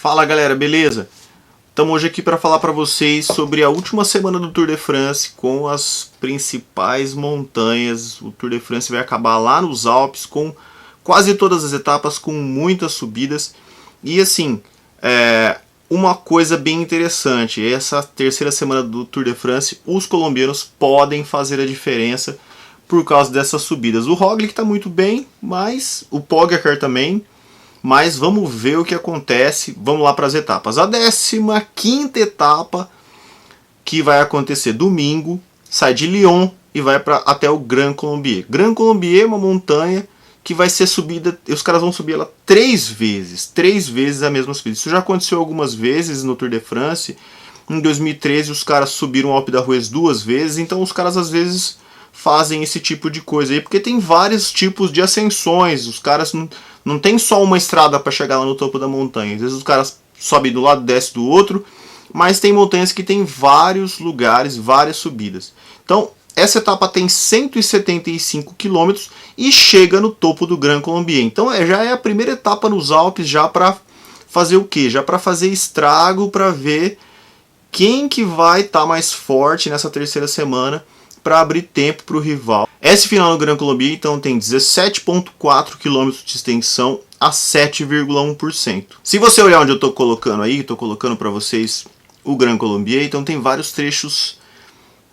Fala galera, beleza? Estamos hoje aqui para falar para vocês sobre a última semana do Tour de France com as principais montanhas. O Tour de France vai acabar lá nos Alpes com quase todas as etapas, com muitas subidas. E assim, uma coisa bem interessante, essa terceira semana do Tour de France, os colombianos podem fazer a diferença por causa dessas subidas. O Roglic está muito bem, mas o Pogacar também. Mas vamos ver o que acontece. Vamos lá para as etapas. A 15ª etapa, que vai acontecer domingo, sai de Lyon e vai até o Grand Colombier. Grand Colombier é uma montanha que vai ser subida, os caras vão subir ela 3 vezes a mesma subida. Isso já aconteceu algumas vezes no Tour de France. Em 2013 os caras subiram o Alpe d'Huez 2 vezes, então os caras às vezes fazem esse tipo de coisa aí, porque tem vários tipos de ascensões. Os caras não tem só uma estrada para chegar lá no topo da montanha. Às vezes os caras sobem do lado, desce do outro, mas tem montanhas que tem vários lugares, várias subidas. Então, essa etapa tem 175 km e chega no topo do Grand Colombier. Então, já é a primeira etapa nos Alpes, já para fazer o quê? Já para fazer estrago, para ver quem que vai estar mais forte nessa terceira semana, para abrir tempo para o rival. Esse final no Grand Colombier então tem 17,4 km de extensão a 7,1%. Se você olhar onde eu estou colocando aí, estou colocando para vocês o Grand Colombier, então tem vários trechos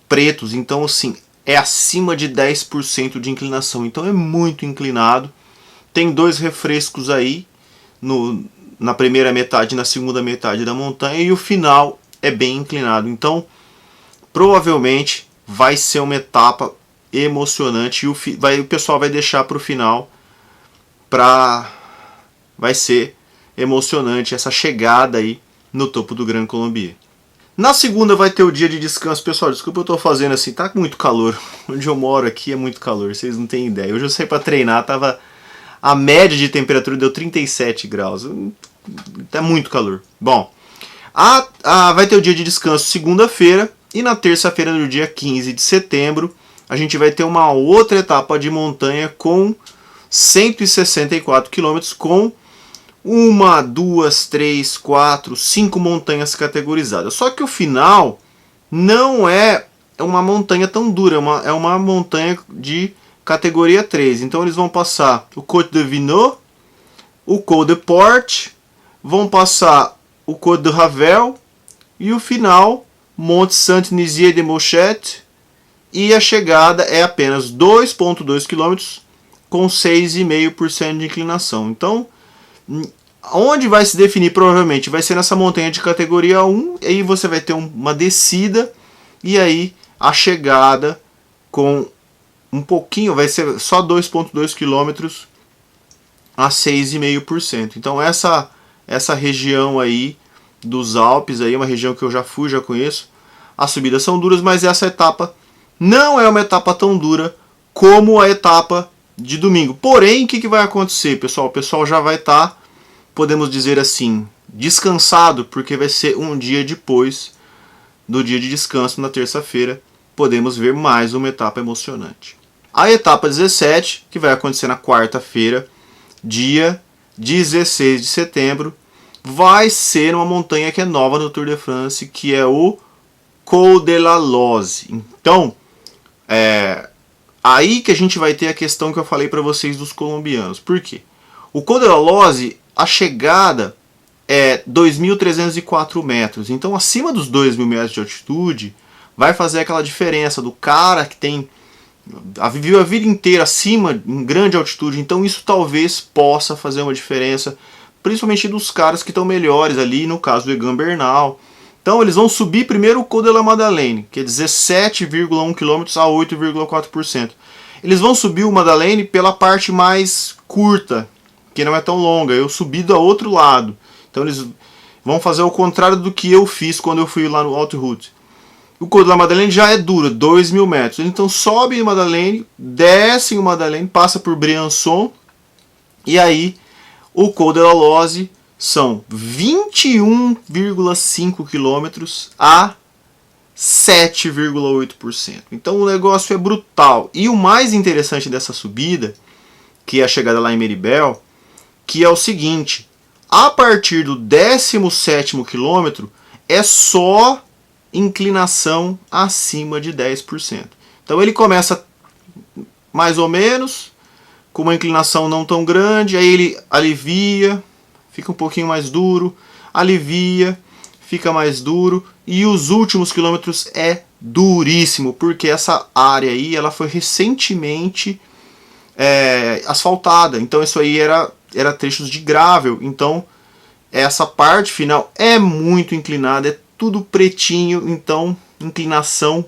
pretos, então assim, é acima de 10% de inclinação, então é muito inclinado. Tem 2 refrescos aí, na primeira metade e na segunda metade da montanha, e o final é bem inclinado, então provavelmente vai ser uma etapa emocionante e o pessoal vai deixar para o final, vai ser emocionante essa chegada aí no topo do Grand Colombier. Na segunda vai ter o dia de descanso. Pessoal, desculpa eu estou fazendo assim, tá muito calor, onde eu moro aqui é muito calor, vocês não têm ideia. Hoje eu saí para treinar, a média de temperatura deu 37 graus, tá muito calor. Bom, vai ter o dia de descanso segunda-feira. E na terça-feira, no dia 15 de setembro, a gente vai ter uma outra etapa de montanha com 164 km, com 1, 2, 3, 4, 5 montanhas categorizadas. Só que o final não é uma montanha tão dura, é uma montanha de categoria 3. Então eles vão passar o Côte de Vineux, o Col de Porte, vão passar o Côte de Ravel e o final Mont Saint-Nizier-de-Mochette, e a chegada é apenas 2,2 km com 6,5% de inclinação. Então, onde vai se definir provavelmente vai ser nessa montanha de categoria 1, e aí você vai ter uma descida e aí a chegada com um pouquinho, vai ser só 2,2 km a 6,5%. Então essa região aí dos Alpes, aí, uma região que eu já fui, já conheço. As subidas são duras, mas essa etapa não é uma etapa tão dura como a etapa de domingo. Porém, o que vai acontecer, pessoal? O pessoal já vai estar, podemos dizer assim, descansado, porque vai ser um dia depois do dia de descanso, na terça-feira. Podemos ver mais uma etapa emocionante. A etapa 17, que vai acontecer na quarta-feira, dia 16 de setembro, vai ser uma montanha que é nova no Tour de France, que é o Col de la Loze. Então, aí que a gente vai ter a questão que eu falei para vocês dos colombianos. Por quê? O Col de la Loze, a chegada é 2.304 metros. Então, acima dos 2.000 metros de altitude, vai fazer aquela diferença do cara que viveu a vida inteira acima, em grande altitude. Então, isso talvez possa fazer uma diferença, principalmente dos caras que estão melhores ali, no caso do Egan Bernal. Então eles vão subir primeiro o Col de la Madeleine, que é 17,1 km a 8,4%. Eles vão subir o Madeleine pela parte mais curta, que não é tão longa. Eu subi do outro lado. Então eles vão fazer o contrário do que eu fiz quando eu fui lá no Haute Route. O Col de la Madeleine já é duro, 2.000 metros. Então sobe o Madeleine, desce o Madeleine, passa por Briançon, e aí o Col de la Loze são 21,5 km a 7,8%. Então o negócio é brutal. E o mais interessante dessa subida, que é a chegada lá em Méribel, que é o seguinte: A partir do 17º quilômetro é só inclinação acima de 10%. Então ele começa mais ou menos, com uma inclinação não tão grande, aí ele alivia, fica um pouquinho mais duro, alivia, fica mais duro, e os últimos quilômetros é duríssimo, porque essa área aí ela foi recentemente asfaltada, então isso aí era trechos de gravel, então essa parte final é muito inclinada, é tudo pretinho, então inclinação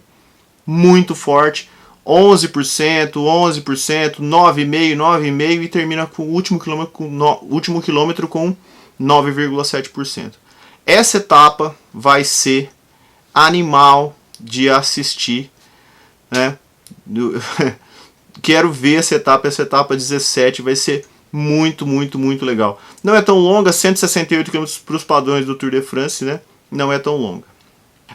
muito forte, 11%, 9,5%, 9,5% e termina com o último quilômetro com 9,7%. Essa etapa vai ser animal de assistir, né? Quero ver essa etapa 17 vai ser muito legal. Não é tão longa, 168 km para os padrões do Tour de France, né? Não é tão longa.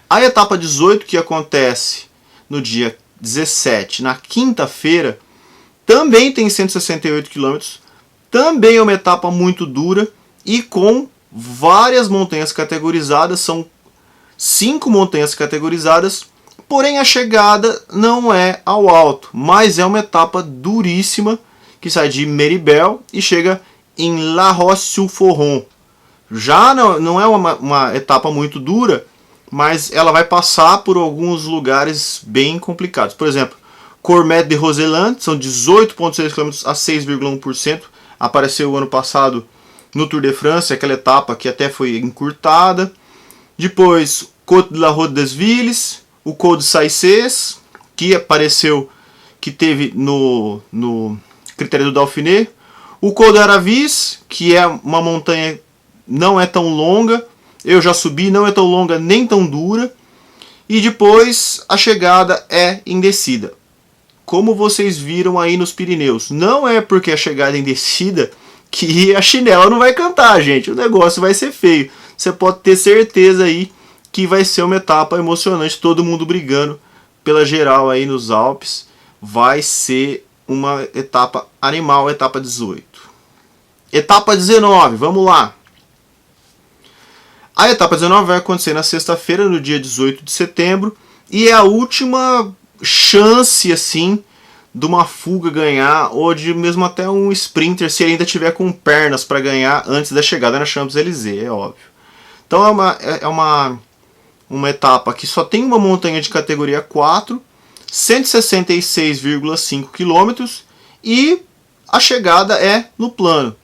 A etapa 18, que acontece no dia 17, na quinta-feira, também tem 168 km, também é uma etapa muito dura e com várias montanhas categorizadas, são 5 montanhas categorizadas, porém a chegada não é ao alto, mas é uma etapa duríssima que sai de Méribel e chega em La Roche-sur-Foron. Já não é uma etapa muito dura, mas ela vai passar por alguns lugares bem complicados. Por exemplo, Cormet de Roseland, são 18,6 km a 6,1%. Apareceu o ano passado no Tour de France, aquela etapa que até foi encurtada. Depois, Côte de la Route des Villes, o Col de Saïcés, que apareceu, que teve no critério do Dauphiné. O Col de Aravis, que é uma montanha não é tão longa, eu já subi, não é tão longa nem tão dura. E depois a chegada é em descida. Como vocês viram aí nos Pirineus, não é porque a chegada é em descida que a chinela não vai cantar, gente. O negócio vai ser feio. Você pode ter certeza aí que vai ser uma etapa emocionante, todo mundo brigando pela geral aí nos Alpes. Vai ser uma etapa animal, etapa 18. Etapa 19, vamos lá. A etapa 19 vai acontecer na sexta-feira, no dia 18 de setembro, e é a última chance, assim, de uma fuga ganhar, ou de mesmo até um sprinter, se ele ainda tiver com pernas para ganhar antes da chegada na Champs-Élysées, é óbvio. Então é uma etapa que só tem uma montanha de categoria 4, 166,5 km, e a chegada é no plano.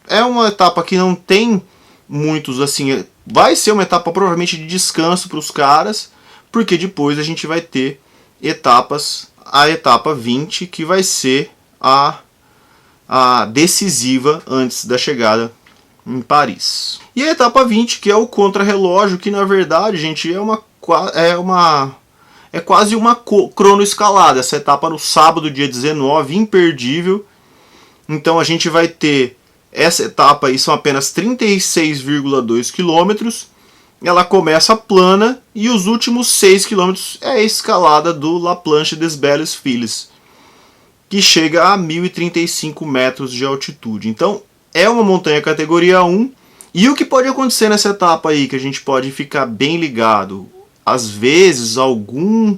É uma etapa que não tem muitos, assim, vai ser uma etapa provavelmente de descanso para os caras, porque depois a gente vai ter etapas, a etapa 20, que vai ser a decisiva antes da chegada em Paris. E a etapa 20, que é o contrarrelógio, que na verdade, gente, é quase uma cronoescalada. Essa etapa no sábado, dia 19, imperdível. Então a gente vai ter essa etapa aí, são apenas 36,2 km. Ela começa plana e os últimos 6 km é a escalada do La Planche des Belles Filles, que chega a 1.035 metros de altitude. Então é uma montanha categoria 1. E o que pode acontecer nessa etapa aí, que a gente pode ficar bem ligado? Às vezes algum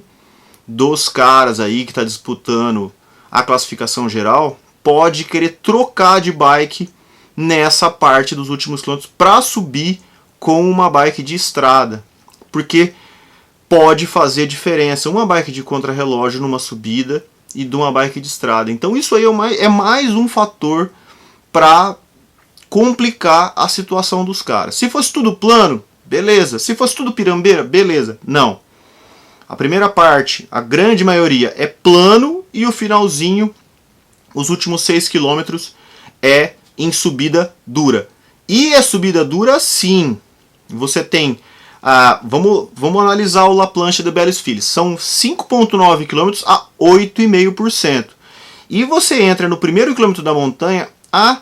dos caras aí que está disputando a classificação geral pode querer trocar de bike nessa parte dos últimos quilômetros para subir com uma bike de estrada, porque pode fazer diferença uma bike de contrarrelógio numa subida e de uma bike de estrada. Então isso aí é mais um fator para complicar a situação dos caras. Se fosse tudo plano, beleza. Se fosse tudo pirambeira, beleza. Não. A primeira parte, a grande maioria, é plano e o finalzinho, os últimos 6 km, é em subida dura. E a subida dura, sim. Você tem... vamos analisar o La Planche des Belles Filles. São 5,9 km a 8,5%. E você entra no primeiro quilômetro da montanha a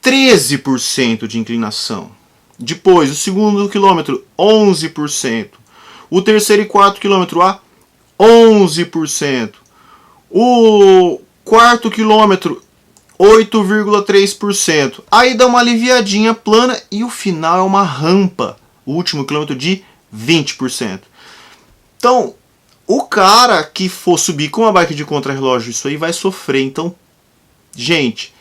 13% de inclinação. Depois, o segundo quilômetro, 11%. O terceiro e quarto quilômetro a 11%. O quarto quilômetro, 8,3%. Aí dá uma aliviadinha plana e o final é uma rampa. O último quilômetro de 20%. Então, o cara que for subir com uma bike de contrarrelógio, isso aí vai sofrer. Então, gente,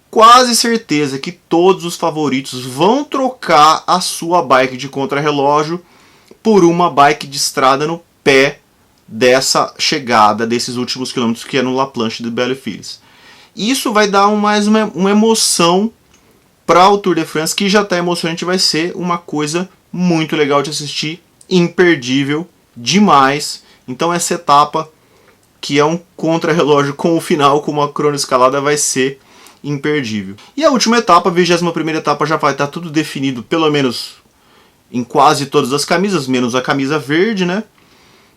quase certeza que todos os favoritos vão trocar a sua bike de contrarrelógio por uma bike de estrada no pé dessa chegada, desses últimos quilômetros, que é no La Planche de Bellefils. Isso vai dar mais uma emoção para o Tour de France, que já está emocionante, vai ser uma coisa muito legal de assistir, imperdível demais. Então essa etapa, que é um contrarrelógio com o final, com uma cronoescalada, vai ser imperdível. E a última etapa, a 21ª etapa, já vai estar tudo definido, pelo menos em quase todas as camisas, menos a camisa verde, né?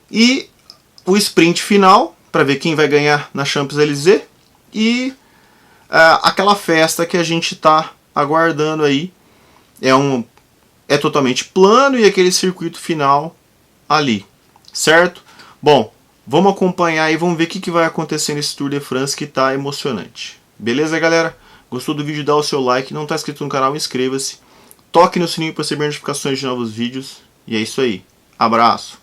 E o sprint final, para ver quem vai ganhar na Champs-Élysées. E aquela festa que a gente está aguardando aí. É totalmente plano e aquele circuito final ali, certo? Bom, vamos acompanhar e vamos ver o que vai acontecer nesse Tour de France, que está emocionante. Beleza, galera? Gostou do vídeo? Dá o seu like. Não está inscrito no canal, inscreva-se. Toque no sininho para receber notificações de novos vídeos. E é isso aí. Abraço!